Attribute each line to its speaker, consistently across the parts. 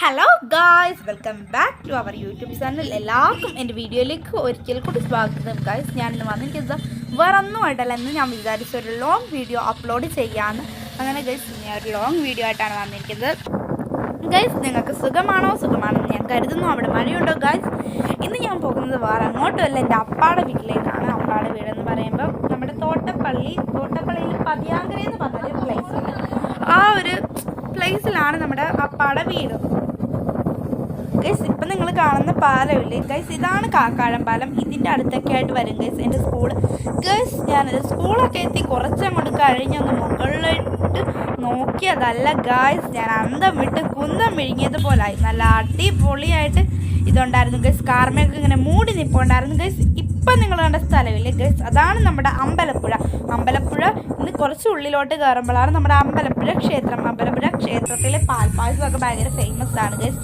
Speaker 1: Hello guys, welcome back to our YouTube channel. എല്ലാവർക്കും എൻ്റെ വീഡിയോയിലേക്ക് ഒരിക്കൽ കൂടി സ്വാഗതം. ഗായ്സ്, ഞാനിന്ന് വന്നിരിക്കുന്നത് വേറൊന്നുമായിട്ടല്ല, എന്ന് ഞാൻ വിചാരിച്ച ഒരു ലോങ് വീഡിയോ അപ്ലോഡ് ചെയ്യാമെന്ന്. അങ്ങനെ ഗൈസ്, ഞാൻ ഒരു ലോങ് വീഡിയോ ആയിട്ടാണ് വന്നിരിക്കുന്നത്. ഗൈസ്, നിങ്ങൾക്ക് സുഖമാണെന്ന് ഞാൻ കരുതുന്നു. അവിടെ മഴയുണ്ടോ ഗൈസ്? ഇന്ന് ഞാൻ പോകുന്നത് വേറെ അങ്ങോട്ടുമല്ല, എൻ്റെ അപ്പാടെ വീട്ടിലേക്കാണ്. അപ്പാടെ വീടെന്ന് പറയുമ്പോൾ നമ്മുടെ തോട്ടപ്പള്ളിയിൽ പതിയാങ്കര എന്ന് പറഞ്ഞൊരു പ്ലേസ് ഉണ്ട്. ആ ഒരു പ്ലേസിലാണ് നമ്മുടെ അപ്പാടെ വീട്. ഗൈസ്, ഇപ്പം നിങ്ങൾ കാണുന്ന പാലമില്ലേ ഗൈസ്, ഇതാണ് കാക്കാഴം പാലം. ഇതിൻ്റെ അടുത്തൊക്കെ ആയിട്ട് വരും ഗൈസ് എൻ്റെ സ്കൂൾ. ഗൈസ്, ഞാനത് സ്കൂളൊക്കെ എത്തി കുറച്ചങ്ങോട്ട് കഴിഞ്ഞൊന്ന് മുകളിലിട്ട് നോക്കിയതല്ല ഗൈസ്, ഞാൻ അന്തം വിട്ട് കുന്തം വിഴുങ്ങിയതുപോലായി. നല്ല അടിപൊളിയായിട്ട് ഇതുണ്ടായിരുന്നു ഗൈസ്. കാർമയൊക്കെ ഇങ്ങനെ മൂടി നിൽപ്പുണ്ടായിരുന്നു ഗൈസ്. ഇപ്പം നിങ്ങൾ കണ്ട സ്ഥലമില്ലേ ഗൈസ്, അതാണ് നമ്മുടെ അമ്പലപ്പുഴ. ഇന്ന് കുറച്ച് ഉള്ളിലോട്ട് കയറുമ്പോഴാണ് നമ്മുടെ അമ്പലപ്പുഴ ക്ഷേത്രം. അമ്പലപ്പുഴ ക്ഷേത്രത്തിലെ പാൽപ്പായസമൊക്കെ ഭയങ്കര ഫേമസ് ആണ് ഗൈസ്.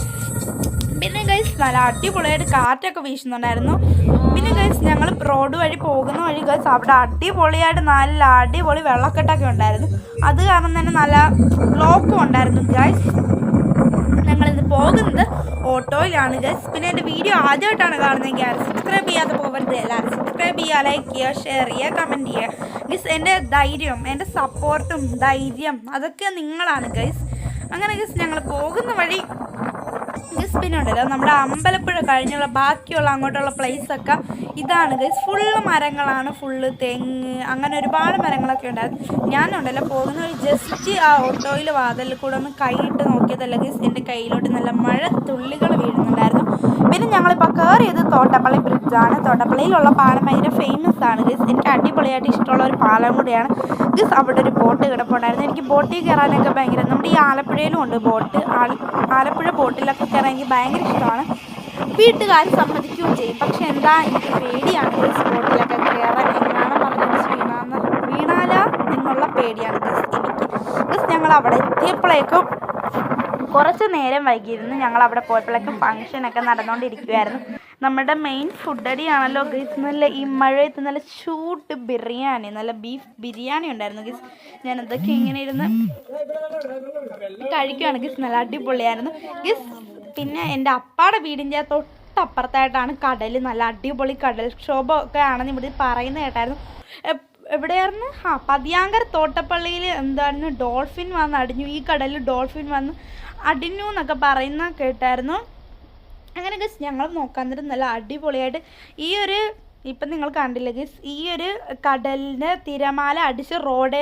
Speaker 1: പിന്നെ ഗൈസ്, നല്ല അടിപൊളിയായിട്ട് കാറ്റൊക്കെ വീശുന്നുണ്ടായിരുന്നു. പിന്നെ ഗൈസ്, ഞങ്ങൾ റോഡ് വഴി പോകുന്ന വഴി ഗൈസ്, അവിടെ അടിപൊളിയായിട്ട് നല്ല അടിപൊളി വെള്ളക്കെട്ടൊക്കെ ഉണ്ടായിരുന്നു. അത് കാരണം തന്നെ നല്ല ബ്ലോക്കും ഉണ്ടായിരുന്നു ഗൈസ്. ഞങ്ങളിന്ന് പോകുന്നത് ഓട്ടോയിലാണ് ഗൈസ്. പിന്നെ എൻ്റെ വീഡിയോ ആദ്യമായിട്ടാണ് കാണുന്നതെങ്കിൽ ആരും സബ്സ്ക്രൈബ് ചെയ്യാതെ പോകരുത്. എല്ലാവരും സബ്സ്ക്രൈബ് ചെയ്യുക, ലൈക്ക് ചെയ്യുക, ഷെയർ ചെയ്യുക, കമൻറ്റ് ചെയ്യുക ഗൈസ്. എൻ്റെ ധൈര്യം, എൻ്റെ സപ്പോർട്ടും ധൈര്യം അതൊക്കെ നിങ്ങളാണ് ഗൈസ്. അങ്ങനെ ഗൈസ്, ഞങ്ങൾ പോകുന്ന വഴി ഗൈസ് പിന്നെ ഉണ്ടല്ലോ നമ്മുടെ അമ്പലപ്പുഴ കഴിഞ്ഞുള്ള ബാക്കിയുള്ള അങ്ങോട്ടുള്ള പ്ലേസൊക്കെ ഇതാണ് ഗൈസ്. ഫുള്ള് മരങ്ങളാണ്, ഫുള്ള് തെങ്ങ്, അങ്ങനെ ഒരുപാട് മരങ്ങളൊക്കെ ഉണ്ടായിരുന്നു. ഞാനുണ്ടല്ലോ പോകുന്ന വഴി ജസ്റ്റ് ആ ഓട്ടോയിൽ വാതിലിൽ കൂടെ ഒന്ന് കൈയിട്ട് നോക്കിയതല്ല ഗൈസ്, എൻ്റെ കയ്യിലോട്ട് നല്ല മഴ തുള്ളികൾ വീഴുന്നുണ്ടായിരുന്നു. പിന്നെ ഞങ്ങളിപ്പോൾ കയറിയത് തോട്ടപ്പള്ളി ബ്രിഡ്ജാണ്. തോട്ടപ്പള്ളിയിലുള്ള പാലം ഭയങ്കര ഫേമസ് ആണ് ഗൈസ്. എനിക്ക് അടിപൊളിയായിട്ട് ഇഷ്ടമുള്ള ഒരു പാലം കൂടിയാണ് ഗൈസ്. അവിടെ ഒരു ബോട്ട് കിടപ്പുണ്ടായിരുന്നു. എനിക്ക് ബോട്ടിൽ കയറാനൊക്കെ ഭയങ്കര, നമ്മുടെ ഈ ആലപ്പുഴയിലും ഉണ്ട് ബോട്ട്. ആലപ്പുഴ ബോട്ടിലൊക്കെ കയറാൻ എനിക്ക് ഭയങ്കര ഇഷ്ടമാണ്. വീട്ടുകാർ സമ്മതിക്കുകയും ചെയ്യും. പക്ഷെ എന്താ, എനിക്ക് പേടിയാണ് ഗൈസ് ബോട്ടിലൊക്കെ കയറാൻ. എങ്ങനെയാണ് പറഞ്ഞ് വീണാല എന്നുള്ള പേടിയാണ് ഗൈസ് എനിക്ക്. ഗൈസ്, ഞങ്ങൾ അവിടെ എത്തിയപ്പോഴേക്കും കുറച്ച് നേരം വൈകിയിരുന്നു. ഞങ്ങൾ അവിടെ പോയപ്പോഴേക്കും ഫംഗ്ഷനൊക്കെ നടന്നുകൊണ്ടിരിക്കുമായിരുന്നു. നമ്മുടെ മെയിൻ ഫുഡ് അടിയാണല്ലോ ഗൈസ്. നല്ല ഈ മഴയത്ത് നല്ല ചൂട് ബിരിയാണി, നല്ല ബീഫ് ബിരിയാണി ഉണ്ടായിരുന്നു ഗൈസ്. ഞാൻ അതൊക്കെ ഇങ്ങനെ ഇരുന്ന് കഴിക്കുകയാണ് ഗൈസ്. നല്ല അടിപൊളിയായിരുന്നു ഗൈസ്. പിന്നെ എൻ്റെ അപ്പാടെ വീടിൻ്റെ തൊട്ടപ്പുറത്തായിട്ടാണ് കടൽ. നല്ല അടിപൊളി കടൽക്ഷോഭമൊക്കെ ആണെന്ന് ഇവിടെ പറയുന്ന കേട്ടായിരുന്നു. എവിടെയായിരുന്നു? പതിയാങ്കര തോട്ടപ്പള്ളിയിൽ എന്തായിരുന്നു, ഡോൾഫിൻ വന്ന് അടിഞ്ഞു. ഈ കടലിൽ ഡോൾഫിൻ വന്ന് അടിഞ്ഞു എന്നൊക്കെ പറയുന്ന കേട്ടായിരുന്നു. അങ്ങനെ ഗൈസ്, ഞങ്ങൾ നോക്കാൻ നേരം നല്ല അടിപൊളിയായിട്ട് ഈ ഒരു, ഇപ്പം നിങ്ങൾ കണ്ടില്ല ഗൈസ്, ഈ ഒരു കടലിൻ്റെ തിരമാല അടിച്ച് റോഡ്